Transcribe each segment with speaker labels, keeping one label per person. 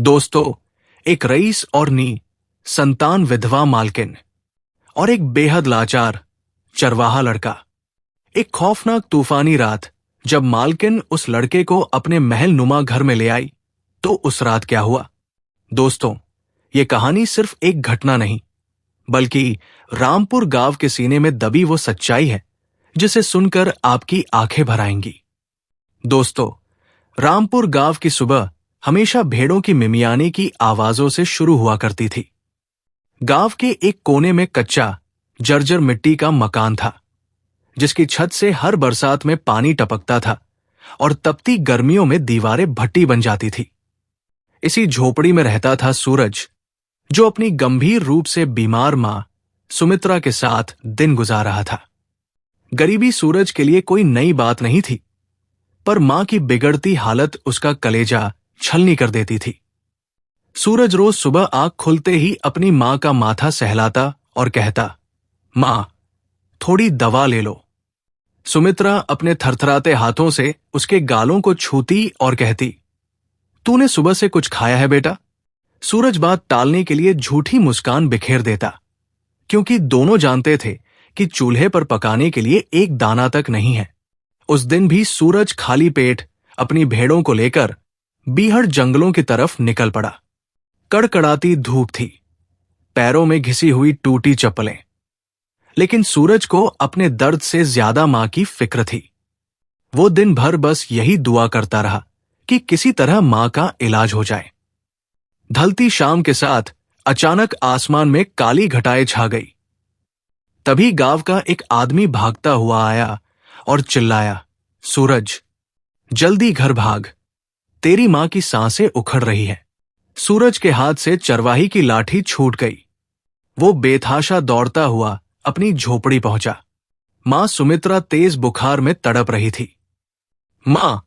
Speaker 1: दोस्तों, एक रईस और नी, संतान विधवा मालकिन और एक बेहद लाचार चरवाहा लड़का। एक खौफनाक तूफानी रात जब मालकिन उस लड़के को अपने महल नुमा घर में ले आई, तो उस रात क्या हुआ? दोस्तों, ये कहानी सिर्फ एक घटना नहीं, बल्कि रामपुर गांव के सीने में दबी वो सच्चाई है जिसे सुनकर आपकी आंखें भर आएंगी। दोस्तों, रामपुर गांव की सुबह हमेशा भेड़ों की मिमियाने की आवाजों से शुरू हुआ करती थी। गांव के एक कोने में कच्चा जर्जर मिट्टी का मकान था, जिसकी छत से हर बरसात में पानी टपकता था और तपती गर्मियों में दीवारें भट्टी बन जाती थी। इसी झोपड़ी में रहता था सूरज, जो अपनी गंभीर रूप से बीमार मां सुमित्रा के साथ दिन गुजार रहा था। गरीबी सूरज के लिए कोई नई बात नहीं थी, पर मां की बिगड़ती हालत उसका कलेजा छलनी कर देती थी। सूरज रोज सुबह आंख खुलते ही अपनी मां का माथा सहलाता और कहता, मां, थोड़ी दवा ले लो। सुमित्रा अपने थरथराते हाथों से उसके गालों को छूती और कहती, तूने सुबह से कुछ खाया है बेटा? सूरज बात टालने के लिए झूठी मुस्कान बिखेर देता, क्योंकि दोनों जानते थे कि चूल्हे पर पकाने के लिए एक दाना तक नहीं है। उस दिन भी सूरज खाली पेट अपनी भेड़ों को लेकर बीहड़ जंगलों की तरफ निकल पड़ा। कड़कड़ाती धूप थी, पैरों में घिसी हुई टूटी चप्पलें, लेकिन सूरज को अपने दर्द से ज्यादा मां की फिक्र थी। वो दिन भर बस यही दुआ करता रहा कि किसी तरह मां का इलाज हो जाए। ढलती शाम के साथ अचानक आसमान में काली घटाएं छा गई। तभी गांव का एक आदमी भागता हुआ आया और चिल्लाया, सूरज, जल्दी घर भाग, तेरी मां की सांसें उखड़ रही है। सूरज के हाथ से चरवाही की लाठी छूट गई। वो बेतहाशा दौड़ता हुआ अपनी झोपड़ी पहुंचा। मां सुमित्रा तेज बुखार में तड़प रही थी। मां,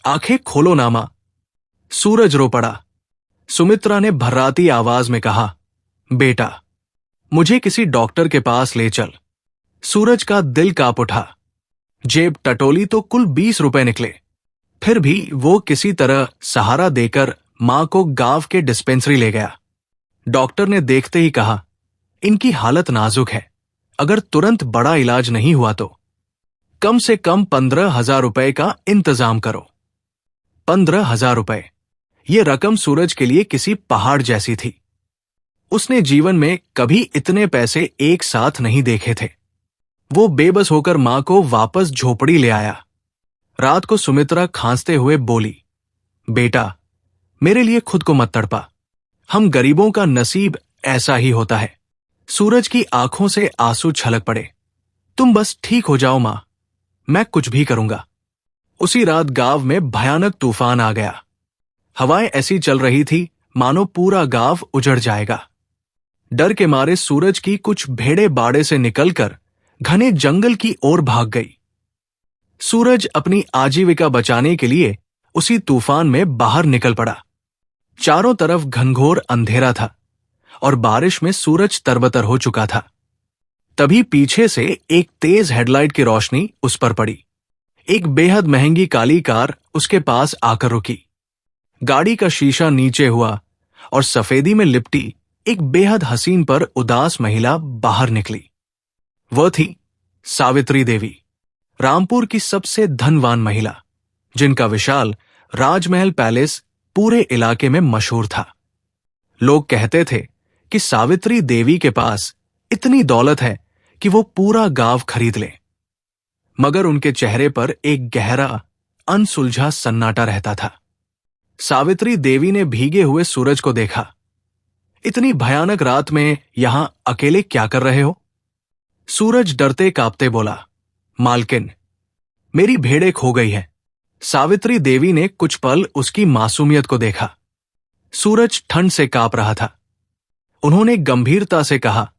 Speaker 1: आंखें खोलो ना मां। सूरज रो पड़ा। सुमित्रा ने भर्राती आवाज में कहा, बेटा, मुझे किसी डॉक्टर के पास ले चल। सूरज का दिल कांप उठा। जेब टटोली तो कुल 20 रुपए निकले। फिर भी वो किसी तरह सहारा देकर मां को गांव के डिस्पेंसरी ले गया। डॉक्टर ने देखते ही कहा, इनकी हालत नाजुक है, अगर तुरंत बड़ा इलाज नहीं हुआ तो कम से कम 15,000 रुपए का इंतजाम करो। 15,000 रुपए, ये रकम सूरज के लिए किसी पहाड़ जैसी थी। उसने जीवन में कभी इतने पैसे एक साथ नहीं देखे थे। वो बेबस होकर मां को वापस झोपड़ी ले आया। रात को सुमित्रा खांसते हुए बोली, बेटा, मेरे लिए खुद को मत तड़पा, हम गरीबों का नसीब ऐसा ही होता है। सूरज की आंखों से आंसू छलक पड़े। तुम बस ठीक हो जाओ मां, मैं कुछ भी करूंगा। उसी रात गांव में भयानक तूफान आ गया। हवाएं ऐसी चल रही थी मानो पूरा गांव उजड़ जाएगा। डर के मारे सूरज की कुछ भेड़ें बाड़े से निकलकर घने जंगल की ओर भाग गई। सूरज अपनी आजीविका बचाने के लिए उसी तूफान में बाहर निकल पड़ा। चारों तरफ घनघोर अंधेरा था और बारिश में सूरज तरबतर हो चुका था। तभी पीछे से एक तेज हेडलाइट की रोशनी उस पर पड़ी। एक बेहद महंगी काली कार उसके पास आकर रुकी। गाड़ी का शीशा नीचे हुआ और सफेदी में लिपटी एक बेहद हसीन पर उदास महिला बाहर निकली। वह थी सावित्री देवी, रामपुर की सबसे धनवान महिला, जिनका विशाल राजमहल पैलेस पूरे इलाके में मशहूर था। लोग कहते थे कि सावित्री देवी के पास इतनी दौलत है कि वो पूरा गांव खरीद ले। मगर उनके चेहरे पर एक गहरा, अनसुलझा सन्नाटा रहता था। सावित्री देवी ने भीगे हुए सूरज को देखा। इतनी भयानक रात में यहां अकेले क्या कर रहे हो? सूरज डरते कांपते बोला, मालकिन, मेरी भेड़ें खो गई है। सावित्री देवी ने कुछ पल उसकी मासूमियत को देखा। सूरज ठंड से कांप रहा था। उन्होंने गंभीरता से कहा,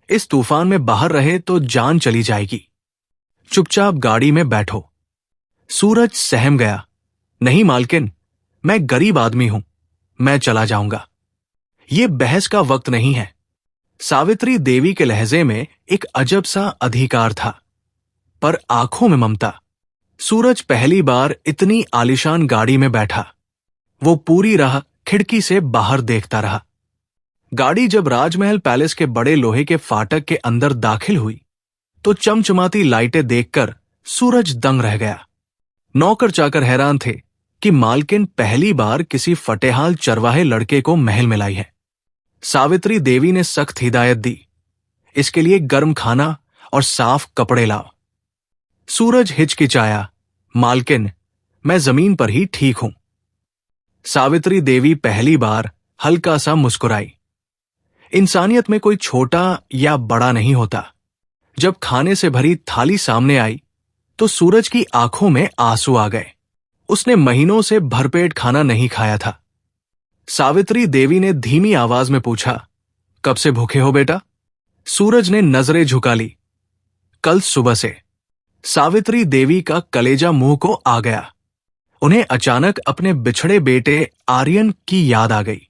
Speaker 1: इस तूफान में बाहर रहे तो जान चली जाएगी। चुपचाप गाड़ी में बैठो। सूरज सहम गया। नहीं मालकिन, मैं गरीब आदमी हूं, मैं चला जाऊंगा। ये बहस का वक्त नहीं है। सावित्री देवी के लहजे में एक अजब सा अधिकार था, पर आंखों में ममता। सूरज पहली बार इतनी आलीशान गाड़ी में बैठा। वो पूरी राह खिड़की से बाहर देखता रहा। गाड़ी जब राजमहल पैलेस के बड़े लोहे के फाटक के अंदर दाखिल हुई तो चमचमाती लाइटें देखकर सूरज दंग रह गया। नौकर चाकर हैरान थे कि मालकिन पहली बार किसी फटेहाल चरवाहे लड़के को महल में लाई है। सावित्री देवी ने सख्त हिदायत दी, इसके लिए गर्म खाना और साफ कपड़े लाओ। सूरज हिचकिचाया, मालकिन, मैं जमीन पर ही ठीक हूं। सावित्री देवी पहली बार हल्का सा मुस्कुराई। इंसानियत में कोई छोटा या बड़ा नहीं होता। जब खाने से भरी थाली सामने आई तो सूरज की आंखों में आंसू आ गए। उसने महीनों से भरपेट खाना नहीं खाया था। सावित्री देवी ने धीमी आवाज में पूछा, कब से भूखे हो बेटा? सूरज ने नजरें झुका ली, कल सुबह से। सावित्री देवी का कलेजा मुंह को आ गया। उन्हें अचानक अपने बिछड़े बेटे आर्यन की याद आ गई,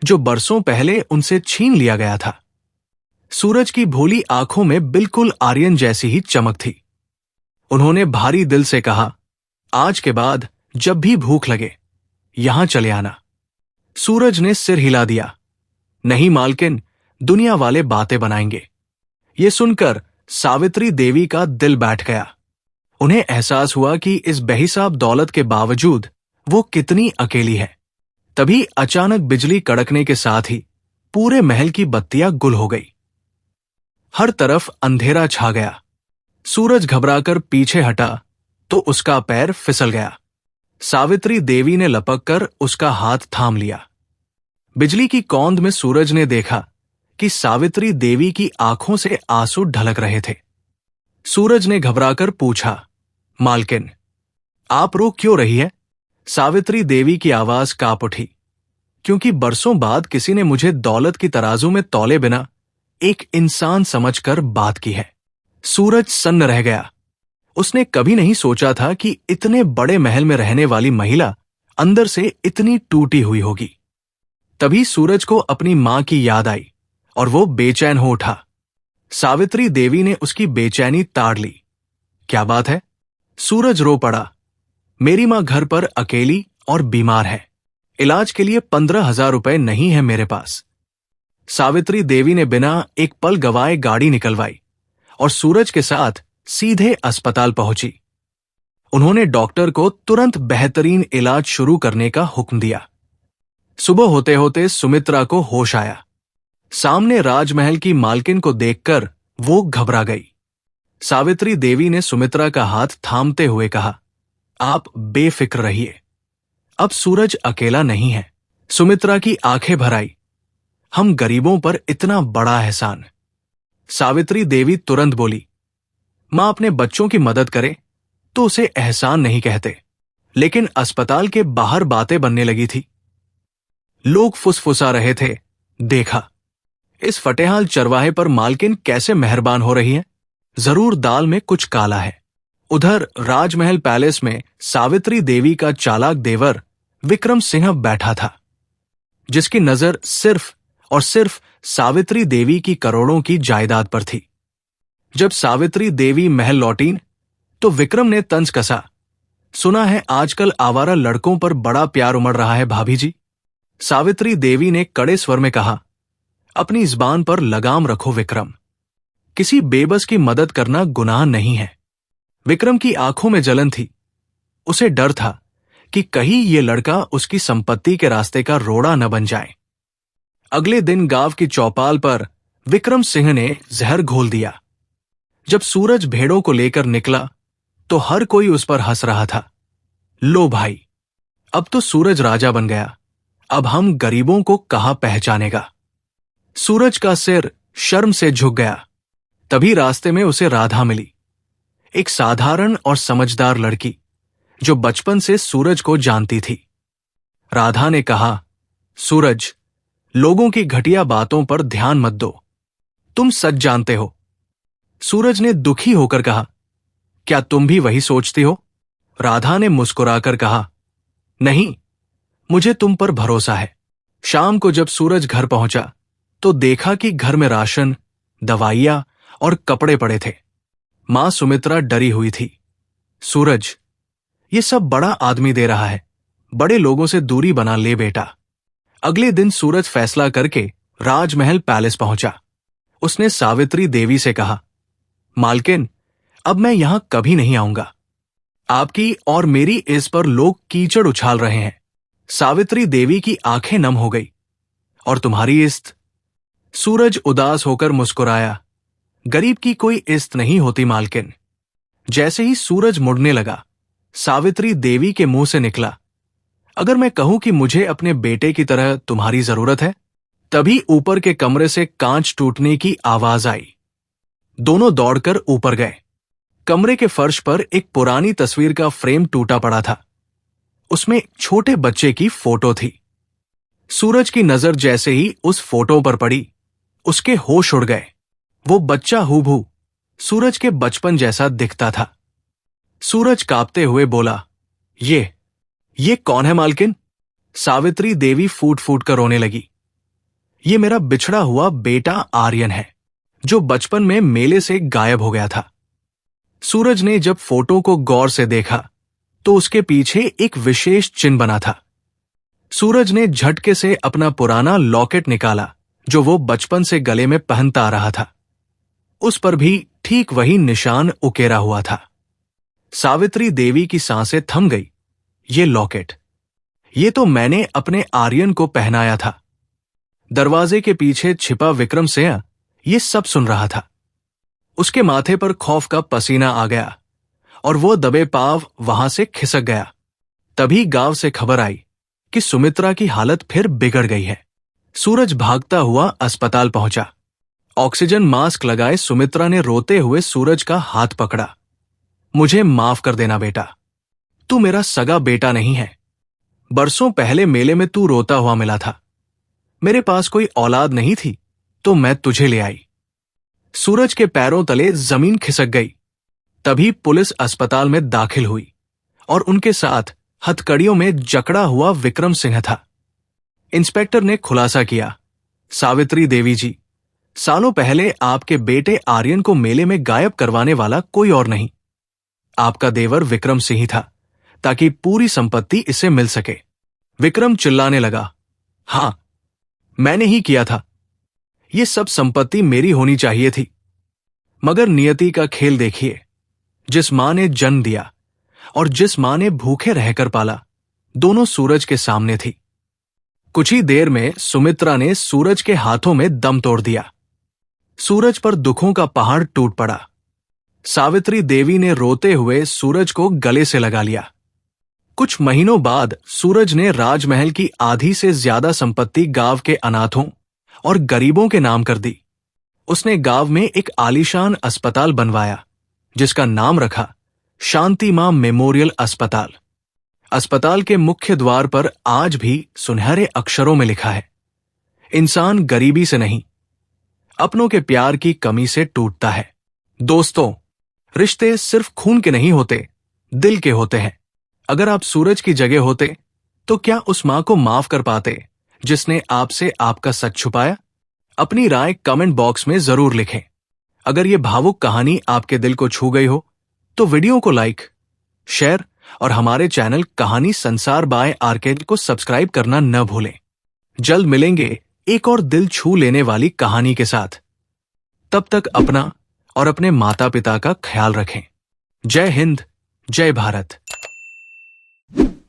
Speaker 1: जो बरसों पहले उनसे छीन लिया गया था। सूरज की भोली आंखों में बिल्कुल आर्यन जैसी ही चमक थी। उन्होंने भारी दिल से कहा, आज के बाद जब भी भूख लगे यहां चले आना। सूरज ने सिर हिला दिया, नहीं मालकिन, दुनिया वाले बातें बनाएंगे। ये सुनकर सावित्री देवी का दिल बैठ गया। उन्हें एहसास हुआ कि इस बेहिसाब दौलत के बावजूद वो कितनी अकेली है। तभी अचानक बिजली कड़कने के साथ ही पूरे महल की बत्तियां गुल हो गई। हर तरफ अंधेरा छा गया। सूरज घबराकर पीछे हटा तो उसका पैर फिसल गया। सावित्री देवी ने लपककर उसका हाथ थाम लिया। बिजली की कौंध में सूरज ने देखा कि सावित्री देवी की आंखों से आंसू ढलक रहे थे। सूरज ने घबराकर पूछा, मालकिन, आप रो क्यों रही है? सावित्री देवी की आवाज कांप उठी, क्योंकि बरसों बाद किसी ने मुझे दौलत की तराजू में तौले बिना एक इंसान समझकर बात की है। सूरज सन्न रह गया। उसने कभी नहीं सोचा था कि इतने बड़े महल में रहने वाली महिला अंदर से इतनी टूटी हुई होगी। तभी सूरज को अपनी मां की याद आई और वो बेचैन हो उठा। सावित्री देवी ने उसकी बेचैनी ताड़ ली। क्या बात है? सूरज रो पड़ा, मेरी मां घर पर अकेली और बीमार है। इलाज के लिए 15,000 रुपए नहीं है मेरे पास। सावित्री देवी ने बिना एक पल गवाए गाड़ी निकलवाई और सूरज के साथ सीधे अस्पताल पहुंची। उन्होंने डॉक्टर को तुरंत बेहतरीन इलाज शुरू करने का हुक्म दिया। सुबह होते होते सुमित्रा को होश आया। सामने राजमहल की मालकिन को देखकर वो घबरा गई। सावित्री देवी ने सुमित्रा का हाथ थामते हुए कहा, आप बेफिक्र रहिए, अब सूरज अकेला नहीं है। सुमित्रा की आंखें भर आई, हम गरीबों पर इतना बड़ा एहसान। सावित्री देवी तुरंत बोली, मां अपने बच्चों की मदद करे तो उसे एहसान नहीं कहते। लेकिन अस्पताल के बाहर बातें बनने लगी थी। लोग फुसफुसा रहे थे, देखा, इस फटेहाल चरवाहे पर मालकिन कैसे मेहरबान हो रही है, जरूर दाल में कुछ काला है। उधर राजमहल पैलेस में सावित्री देवी का चालाक देवर विक्रम सिंह बैठा था, जिसकी नजर सिर्फ और सिर्फ सावित्री देवी की करोड़ों की जायदाद पर थी। जब सावित्री देवी महल लौटी तो विक्रम ने तंज कसा, सुना है आजकल आवारा लड़कों पर बड़ा प्यार उमड़ रहा है भाभी जी। सावित्री देवी ने कड़े स्वर में कहा, अपनी जुबान पर लगाम रखो विक्रम, किसी बेबस की मदद करना गुनाह नहीं है। विक्रम की आंखों में जलन थी। उसे डर था कि कहीं ये लड़का उसकी संपत्ति के रास्ते का रोड़ा न बन जाए। अगले दिन गांव की चौपाल पर विक्रम सिंह ने जहर घोल दिया। जब सूरज भेड़ों को लेकर निकला तो हर कोई उस पर हंस रहा था। लो भाई, अब तो सूरज राजा बन गया, अब हम गरीबों को कहां पहचानेगा। सूरज का सिर शर्म से झुक गया। तभी रास्ते में उसे राधा मिली, एक साधारण और समझदार लड़की जो बचपन से सूरज को जानती थी। राधा ने कहा, सूरज, लोगों की घटिया बातों पर ध्यान मत दो, तुम सच जानते हो। सूरज ने दुखी होकर कहा, क्या तुम भी वही सोचती हो? राधा ने मुस्कुराकर कहा, नहीं, मुझे तुम पर भरोसा है। शाम को जब सूरज घर पहुंचा तो देखा कि घर में राशन, दवाइयां और कपड़े पड़े थे। मां सुमित्रा डरी हुई थी। सूरज, ये सब बड़ा आदमी दे रहा है, बड़े लोगों से दूरी बना ले बेटा। अगले दिन सूरज फैसला करके राजमहल पैलेस पहुंचा। उसने सावित्री देवी से कहा, मालकिन, अब मैं यहां कभी नहीं आऊंगा। आपकी और मेरी इस पर लोग कीचड़ उछाल रहे हैं। सावित्री देवी की आंखें नम हो गई। और तुम्हारी इस्त? सूरज उदास होकर मुस्कुराया, गरीब की कोई इस्त नहीं होती मालकिन। जैसे ही सूरज मुड़ने लगा, सावित्री देवी के मुंह से निकला, अगर मैं कहूं कि मुझे अपने बेटे की तरह तुम्हारी जरूरत है। तभी ऊपर के कमरे से कांच टूटने की आवाज आई। दोनों दौड़कर ऊपर गए। कमरे के फर्श पर एक पुरानी तस्वीर का फ्रेम टूटा पड़ा था। उसमें एक छोटे बच्चे की फोटो थी। सूरज की नजर जैसे ही उस फोटो पर पड़ी, उसके होश उड़ गए। वो बच्चा हूबहू सूरज के बचपन जैसा दिखता था। सूरज कांपते हुए बोला, ये कौन है मालकिन? सावित्री देवी फूट फूट कर रोने लगी। ये मेरा बिछड़ा हुआ बेटा आर्यन है, जो बचपन में मेले से गायब हो गया था। सूरज ने जब फोटो को गौर से देखा तो उसके पीछे एक विशेष चिन्ह बना था। सूरज ने झटके से अपना पुराना लॉकेट निकाला, जो वो बचपन से गले में पहनता आ रहा था। उस पर भी ठीक वही निशान उकेरा हुआ था। सावित्री देवी की सांसें थम गई। ये लॉकेट, ये तो मैंने अपने आर्यन को पहनाया था। दरवाजे के पीछे छिपा विक्रम सिंह ये सब सुन रहा था। उसके माथे पर खौफ का पसीना आ गया और वो दबे पांव वहां से खिसक गया। तभी गांव से खबर आई कि सुमित्रा की हालत फिर बिगड़ गई है। सूरज भागता हुआ अस्पताल पहुंचा। ऑक्सीजन मास्क लगाए सुमित्रा ने रोते हुए सूरज का हाथ पकड़ा। मुझे माफ कर देना बेटा, तू मेरा सगा बेटा नहीं है। बरसों पहले मेले में तू रोता हुआ मिला था। मेरे पास कोई औलाद नहीं थी तो मैं तुझे ले आई। सूरज के पैरों तले जमीन खिसक गई। तभी पुलिस अस्पताल में दाखिल हुई और उनके साथ हथकड़ियों में जकड़ा हुआ विक्रम सिंह था। इंस्पेक्टर ने खुलासा किया, सावित्री देवी जी, सालों पहले आपके बेटे आर्यन को मेले में गायब करवाने वाला कोई और नहीं, आपका देवर विक्रम सिंह ही था, ताकि पूरी संपत्ति इसे मिल सके। विक्रम चिल्लाने लगा, हां, मैंने ही किया था। यह सब संपत्ति मेरी होनी चाहिए थी। मगर नियति का खेल देखिए। जिस मां ने जन्म दिया और जिस मां ने भूखे रहकर पाला, दोनों सूरज के सामने थी। कुछ ही देर में सुमित्रा ने सूरज के हाथों में दम तोड़ दिया। सूरज पर दुखों का पहाड़ टूट पड़ा। सावित्री देवी ने रोते हुए सूरज को गले से लगा लिया। कुछ महीनों बाद सूरज ने राजमहल की आधी से ज्यादा संपत्ति गांव के अनाथों और गरीबों के नाम कर दी। उसने गांव में एक आलीशान अस्पताल बनवाया, जिसका नाम रखा शांति मां मेमोरियल अस्पताल। अस्पताल के मुख्य द्वार पर आज भी सुनहरे अक्षरों में लिखा है, इंसान गरीबी से नहीं, अपनों के प्यार की कमी से टूटता है। दोस्तों, रिश्ते सिर्फ खून के नहीं होते, दिल के होते हैं। अगर आप सूरज की जगह होते तो क्या उस मां को माफ कर पाते जिसने आपसे आपका सच छुपाया? अपनी राय कमेंट बॉक्स में जरूर लिखें। अगर यह भावुक कहानी आपके दिल को छू गई हो तो वीडियो को लाइक, शेयर और हमारे चैनल कहानी संसार बाय आरके को सब्सक्राइब करना न भूलें। जल्द मिलेंगे एक और दिल छू लेने वाली कहानी के साथ। तब तक अपना और अपने माता पिता का ख्याल रखें। जय हिंद, जय भारत।